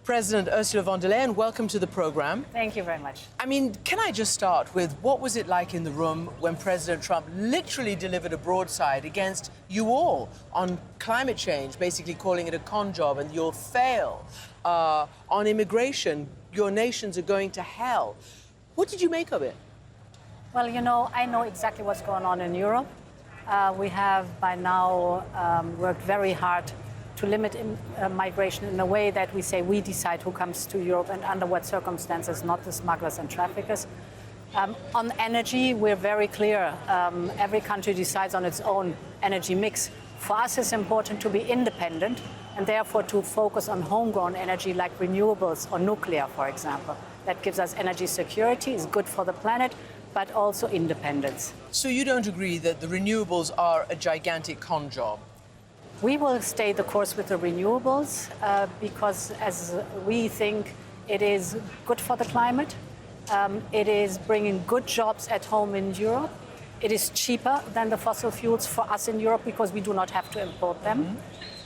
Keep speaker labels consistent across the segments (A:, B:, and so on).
A: President Ursula von der Leyen, welcome to the program.
B: Thank you very much.
A: I mean, can I just start with what was it like in the room when President Trump literally delivered a broadside against you all on climate change, basically calling it a con job and you'll fail? On immigration, your nations are going to hell. What did you make of it?
B: Well, you know, I know exactly what's going on in Europe. We have by now worked very hard to limit migration in a way that we say we decide who comes to Europe and under what circumstances, not the smugglers and traffickers. On energy, we're very clear. Every country decides on its own energy mix. For us, it's important to be independent and therefore to focus on homegrown energy like renewables or nuclear, for example. That gives us energy security, is good for the planet, but also independence.
A: So you don't agree that the renewables are a gigantic con job?
B: We will stay the course with the renewables because, as we think, it is good for the climate. It is bringing good jobs at home in Europe. It is cheaper than the fossil fuels for us in Europe because we do not have to import them.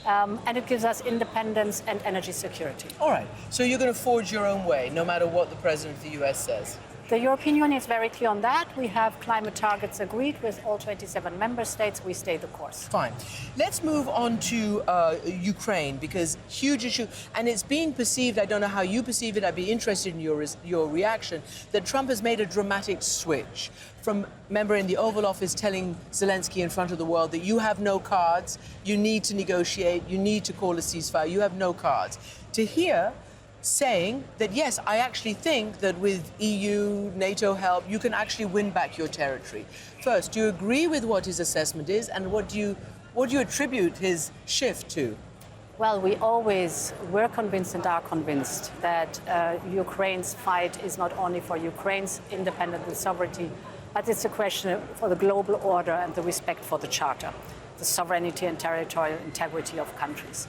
B: And it gives us independence and energy security.
A: All right. So you're going to forge your own way, no matter what the President of the US says?
B: The European Union is very clear on that. We have climate targets agreed with all 27 member states. We stay the course.
A: Fine. Let's move on to Ukraine, because huge issue. And it's being perceived, I don't know how you perceive it, I'd be interested in your reaction, that Trump has made a dramatic switch from, member in the Oval Office telling Zelensky in front of the world that you have no cards, you need to negotiate, you need to call a ceasefire, you have no cards, to here saying that, yes, I actually think that with EU, NATO help, you can actually win back your territory. First, do you agree with what his assessment is, and what do you attribute his shift to?
B: Well, we're convinced and are convinced that Ukraine's fight is not only for Ukraine's independence and sovereignty, but it's a question for the global order and the respect for the Charter, the sovereignty and territorial integrity of countries.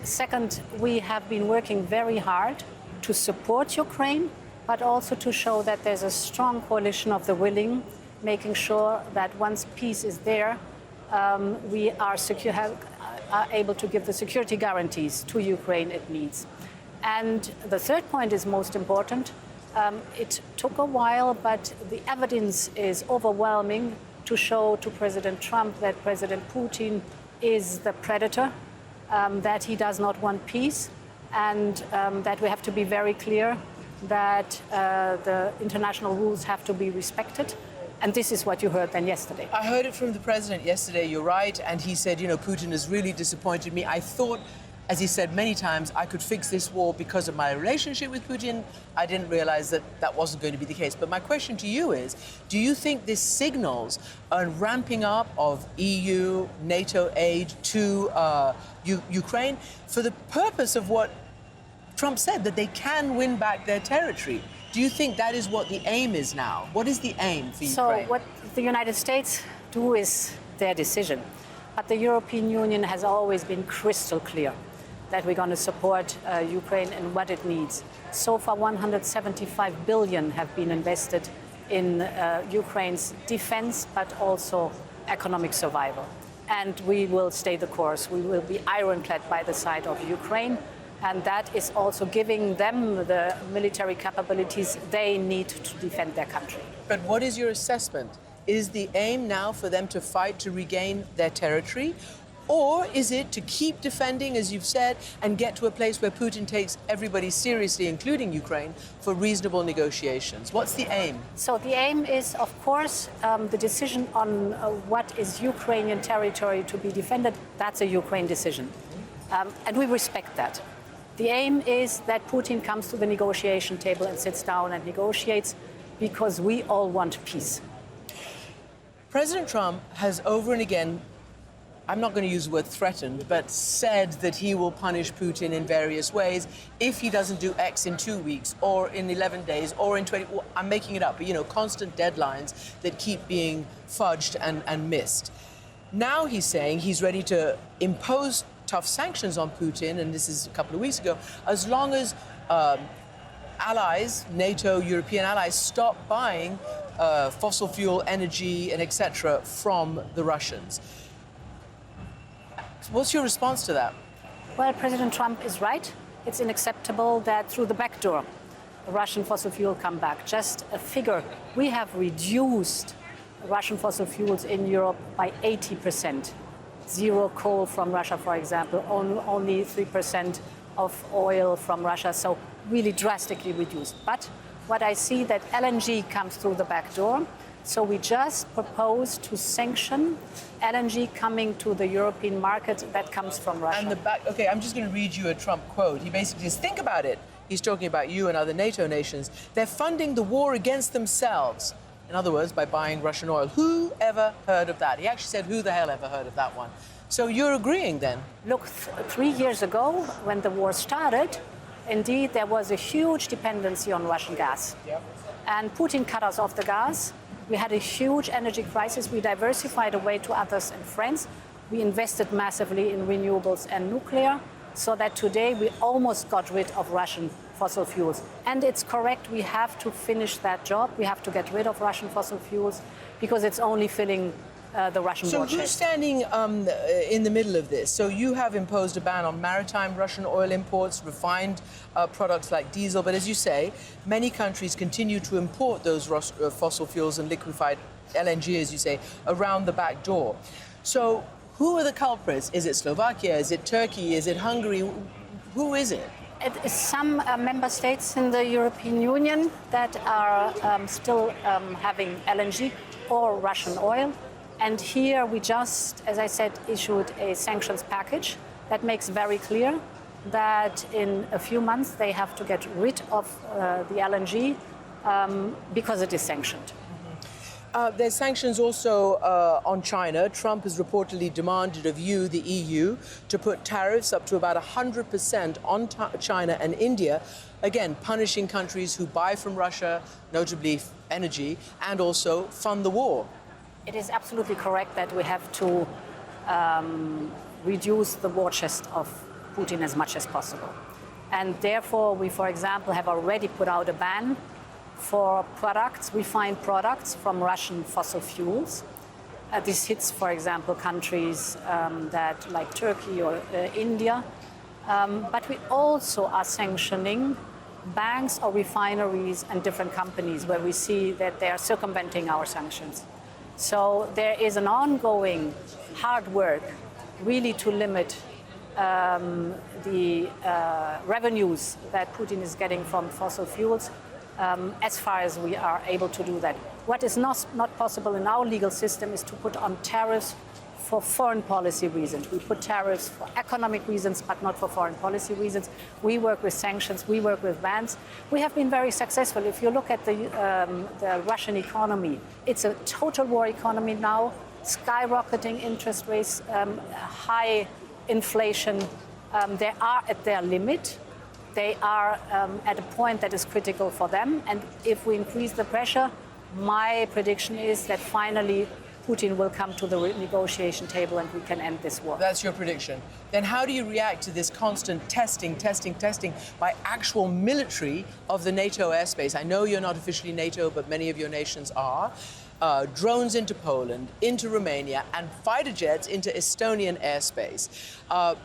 B: Second, we have been working very hard to support Ukraine, but also to show that there's a strong coalition of the willing, making sure that once peace is there, we are able to give the security guarantees to Ukraine it needs. And the third point is most important. It took a while, but the evidence is overwhelming to show to President Trump that President Putin is the predator, that he does not want peace, and that we have to be very clear that the international rules have to be respected. And this is what you heard then yesterday.
A: I heard it from the president yesterday, you're right, and he said, you know, Putin has really disappointed me. I thought, as he said many times, I could fix this war because of my relationship with Putin. I didn't realize that that wasn't going to be the case. But my question to you is, do you think this signals a ramping up of EU, NATO aid to Ukraine for the purpose of what Trump said, that they can win back their territory? Do you think that is what the aim is now? What is the aim for Ukraine?
B: So what the United States do is their decision. But the European Union has always been crystal clear that we're going to support Ukraine and what it needs. So far, 175 billion have been invested in Ukraine's defense, but also economic survival. And we will stay the course. We will be ironclad by the side of Ukraine. And that is also giving them the military capabilities they need to defend their country.
A: But what is your assessment? Is the aim now for them to fight to regain their territory? Or is it to keep defending, as you've said, and get to a place where Putin takes everybody seriously, including Ukraine, for reasonable negotiations? What's the aim?
B: So the aim is, of course, the decision on what is Ukrainian territory to be defended. That's a Ukraine decision. And we respect that. The aim is that Putin comes to the negotiation table and sits down and negotiates because we all want peace.
A: President Trump has over and again, I'm not going to use the word threatened, but said that he will punish Putin in various ways if he doesn't do X in 2 weeks or in 11 days or in 20, well, I'm making it up, but, you know, constant deadlines that keep being fudged and missed. Now he's saying he's ready to impose tough sanctions on Putin, and this is a couple of weeks ago, as long as allies, NATO, European allies, stop buying fossil fuel energy and etc. from the Russians. What's your response to that?
B: Well, President Trump is right. it's unacceptable that through the back door, Russian fossil fuel come back. Just a figure, we have reduced Russian fossil fuels in Europe by 80%. Zero coal from Russia, for example, only 3% of oil from Russia, so really drastically reduced. But what I see that LNG comes through the back door, so we just propose to sanction LNG coming to the European market that comes from Russia.
A: Okay, I'm just going to read you a Trump quote. He basically says, think about it. He's talking about you and other NATO nations. They're funding the war against themselves. In other words, by buying Russian oil. Who ever heard of that? He actually said, who the hell ever heard of that one? So you're agreeing then?
B: Look, 3 years ago, when the war started, indeed, there was a huge dependency on Russian gas.
A: Yep.
B: And Putin cut us off the gas. We had a huge energy crisis. We diversified away to others in France. We invested massively in renewables and nuclear, so that today we almost got rid of Russian fossil fuels. And it's correct, we have to finish that job. We have to get rid of Russian fossil fuels because it's only filling the Russian war chest.
A: So who's standing in the middle of this? So you have imposed a ban on maritime Russian oil imports, refined products like diesel, but as you say, many countries continue to import those fossil fuels and liquefied LNG, as you say, around the back door. So who are the culprits? Is it Slovakia? Is it Turkey? Is it Hungary? Who is it?
B: It is some member states in the European Union that are still having LNG or Russian oil. And here we just, as I said, issued a sanctions package that makes very clear that in a few months they have to get rid of the LNG because it is sanctioned.
A: There's sanctions also on China. Trump has reportedly demanded of you, the EU, to put tariffs up to about 100% on China and India, again, punishing countries who buy from Russia, notably energy, and also fund the war.
B: It is absolutely correct that we have to reduce the war chest of Putin as much as possible. And therefore, we, for example, have already put out a ban for products, refined products from Russian fossil fuels. This hits, for example, countries like Turkey or India. But we also are sanctioning banks or refineries and different companies where we see that they are circumventing our sanctions. So there is an ongoing hard work really to limit the revenues that Putin is getting from fossil fuels as far as we are able to do that. What is not possible in our legal system is to put on tariffs for foreign policy reasons. We put tariffs for economic reasons, but not for foreign policy reasons. We work with sanctions, we work with bans. We have been very successful. If you look at the Russian economy, it's a total war economy now, skyrocketing interest rates, high inflation. They are at their limit. They are at a point that is critical for them. And if we increase the pressure, my prediction is that finally Putin will come to the negotiation table and we can end this war.
A: That's your prediction. Then how do you react to this constant testing by actual military of the NATO airspace? I know you're not officially NATO, but many of your nations are. Drones into Poland, into Romania, and fighter jets into Estonian airspace.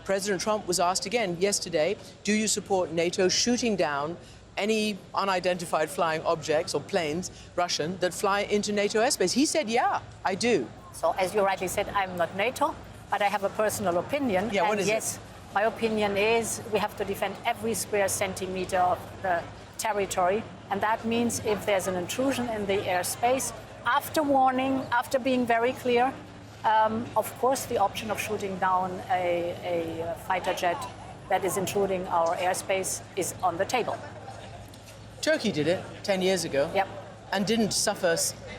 A: President Trump was asked again yesterday, do you support NATO shooting down any unidentified flying objects or planes, Russian, that fly into NATO airspace? He said, yeah, I do.
B: So as you rightly said, I'm not NATO, but I have a personal opinion.
A: Yeah, what is
B: yes,
A: it?
B: My opinion is we have to defend every square centimeter of the territory. And that means if there's an intrusion in the airspace, after warning, after being very clear, of course, the option of shooting down a fighter jet that is intruding our airspace is on the table.
A: Turkey did it 10 years ago.
B: Yep.
A: And didn't suffer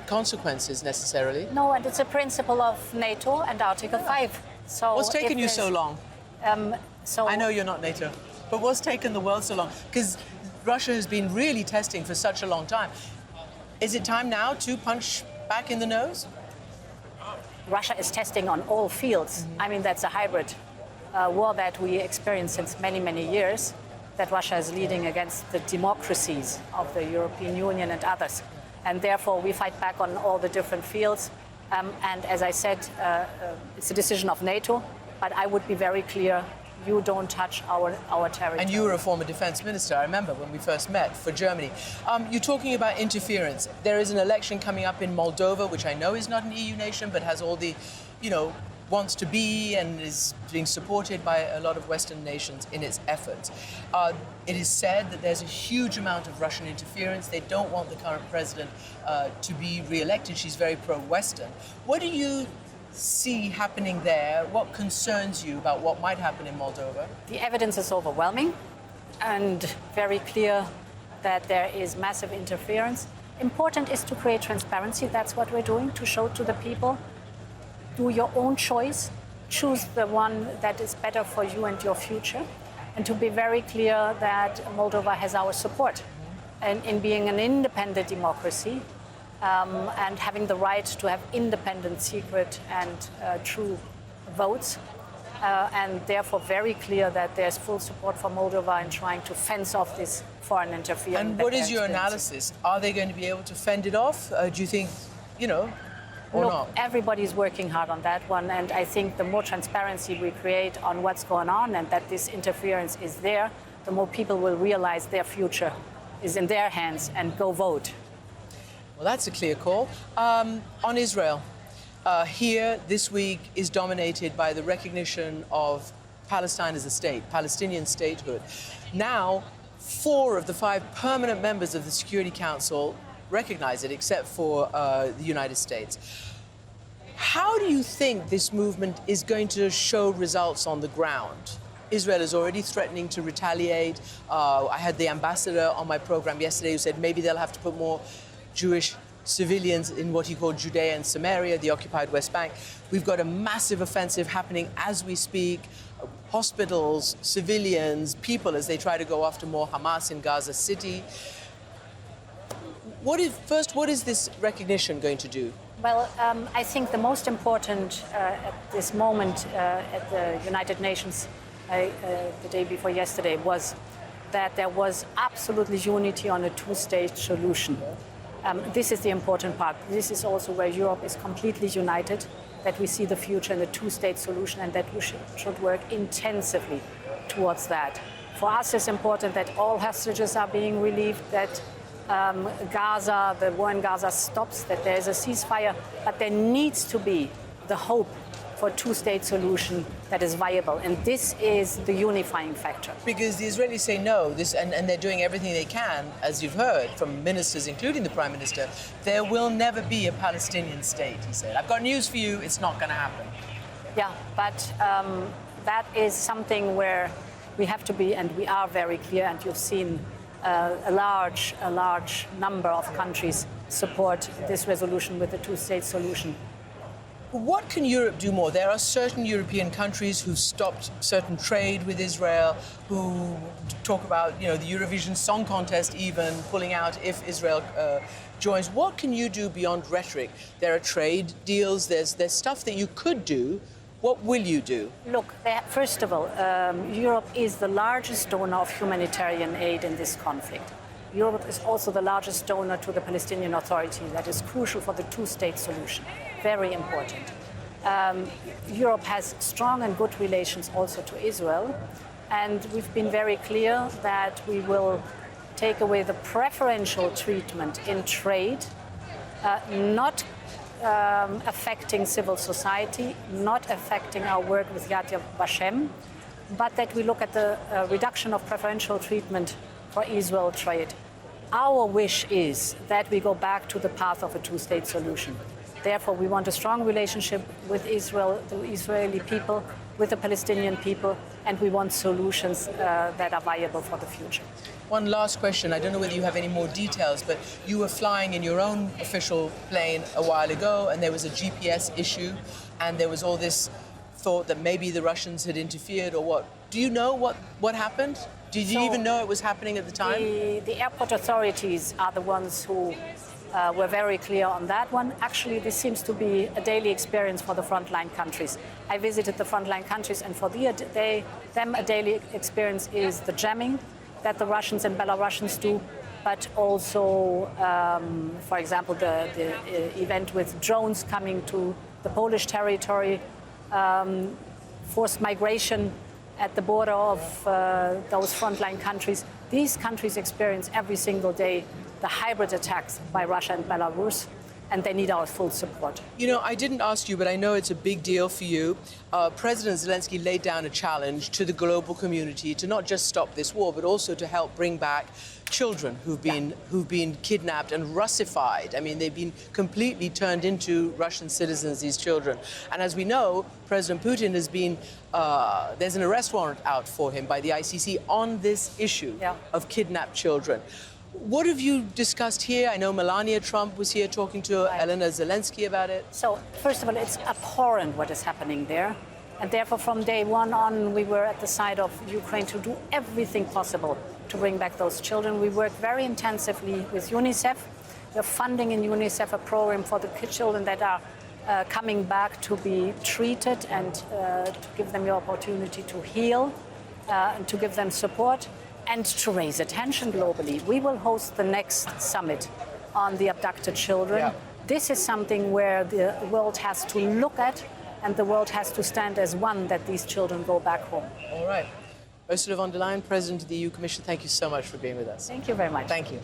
A: consequences necessarily.
B: No, and it's a principle of NATO and Article 5. So
A: what's taken you so long? I know you're not NATO, but what's taken the world so long? Because Russia has been really testing for such a long time. Is it time now to punch back in the nose?
B: Russia is testing on all fields. Mm-hmm. I mean, that's a hybrid war that we experience since many, many years, that Russia is leading against the democracies of the European Union and others. And therefore, we fight back on all the different fields. And as I said, it's a decision of NATO, but I would be very clear, you don't touch our territory.
A: And you were a former defense minister, I remember, when we first met for Germany. You're talking about interference. There is an election coming up in Moldova, which I know is not an EU nation, but has all the, wants to be and is being supported by a lot of Western nations in its efforts. It is said that there's a huge amount of Russian interference. They don't want the current president to be re-elected. She's very pro-Western. What do you see happening there? What concerns you about what might happen in Moldova?
B: The evidence is overwhelming and very clear that there is massive interference. Important is to create transparency. That's what we're doing, to show to the people, do your own choice, choose the one that is better for you and your future, and to be very clear that Moldova has our support in being an independent democracy. And having the right to have independent, secret and true votes. And therefore very clear that there's full support for Moldova in trying to fence off this foreign interference.
A: And what is your analysis? Are they going to be able to fend it off? Do you think, or
B: Look,
A: not?
B: everybody's working hard on that one. And I think the more transparency we create on what's going on and that this interference is there, the more people will realize their future is in their hands and go vote.
A: Well, that's a clear call. On Israel, here this week is dominated by the recognition of Palestine as a state, Palestinian statehood. Now, 4 of the 5 permanent members of the Security Council recognize it, except for the United States. How do you think this movement is going to show results on the ground? Israel is already threatening to retaliate. I had the ambassador on my program yesterday who said maybe they'll have to put more Jewish civilians in what he called Judea and Samaria, the occupied West Bank. We've got a massive offensive happening as we speak. Hospitals, civilians, people as they try to go after more Hamas in Gaza City. What is this recognition going to do?
B: Well, I think the most important at this moment at the United Nations the day before yesterday was that there was absolutely unity on a two-state solution. This is the important part. This is also where Europe is completely united, that we see the future in a two-state solution and that we should work intensively towards that. For us, it's important that all hostages are being relieved, that Gaza, the war in Gaza stops, that there is a ceasefire, but there needs to be the hope for a two-state solution that is viable. And this is the unifying factor.
A: Because the Israelis say no, and they're doing everything they can, as you've heard from ministers, including the Prime Minister, there will never be a Palestinian state, he said. I've got news for you, it's not going to happen.
B: Yeah, but that is something where we have to be, and we are very clear, and you've seen a large number of countries support this resolution with the two-state solution.
A: What can Europe do more? There are certain European countries who've stopped certain trade with Israel, who talk about, the Eurovision Song Contest even pulling out if Israel joins. What can you do beyond rhetoric? There are trade deals, there's stuff that you could do. What will you do? Look,
B: first of all, Europe is the largest donor of humanitarian aid in this conflict. Europe is also the largest donor to the Palestinian Authority. That is crucial for the two-state solution. Very important. Europe has strong and good relations also to Israel, and we've been very clear that we will take away the preferential treatment in trade, not affecting civil society, not affecting our work with Yad Vashem, but that we look at the reduction of preferential treatment for Israel trade. Our wish is that we go back to the path of a two-state solution. Therefore, we want a strong relationship with Israel, the Israeli people, with the Palestinian people, and we want solutions that are viable for the future.
A: One last question. I don't know whether you have any more details, but you were flying in your own official plane a while ago, and there was a GPS issue, and there was all this thought that maybe the Russians had interfered or what. Do you know what happened? Did you even know it was happening at the time?
B: The airport authorities are the ones who were very clear on that one. Actually, this seems to be a daily experience for the frontline countries. I visited the frontline countries, and for them a daily experience is the jamming that the Russians and Belarusians do, but also, for example, the event with drones coming to the Polish territory, forced migration, at the border of those frontline countries. These countries experience every single day the hybrid attacks by Russia and Belarus, and they need our full support.
A: You know, I didn't ask you, but I know it's a big deal for you. President Zelensky laid down a challenge to the global community to not just stop this war, but also to help bring back children who've been kidnapped and Russified. I mean, they've been completely turned into Russian citizens, these children. And as we know, President Putin has been, there's an arrest warrant out for him by the ICC on this issue of kidnapped children. What have you discussed here? I know Melania Trump was here talking to Elena Zelensky about it.
B: So, first of all, it's abhorrent what is happening there. And therefore, from day one on, we were at the side of Ukraine to do everything possible to bring back those children. We work very intensively with UNICEF. We're funding in UNICEF a program for the children that are coming back to be treated and to give them the opportunity to heal and to give them support and to raise attention globally. We will host the next summit on the abducted children.
A: Yeah.
B: This is something where the world has to look at, and the world has to stand as one, that these children go back home.
A: All right. Ursula von der Leyen, President of the EU Commission, thank you so much for being with us.
B: Thank you very much.
A: Thank you.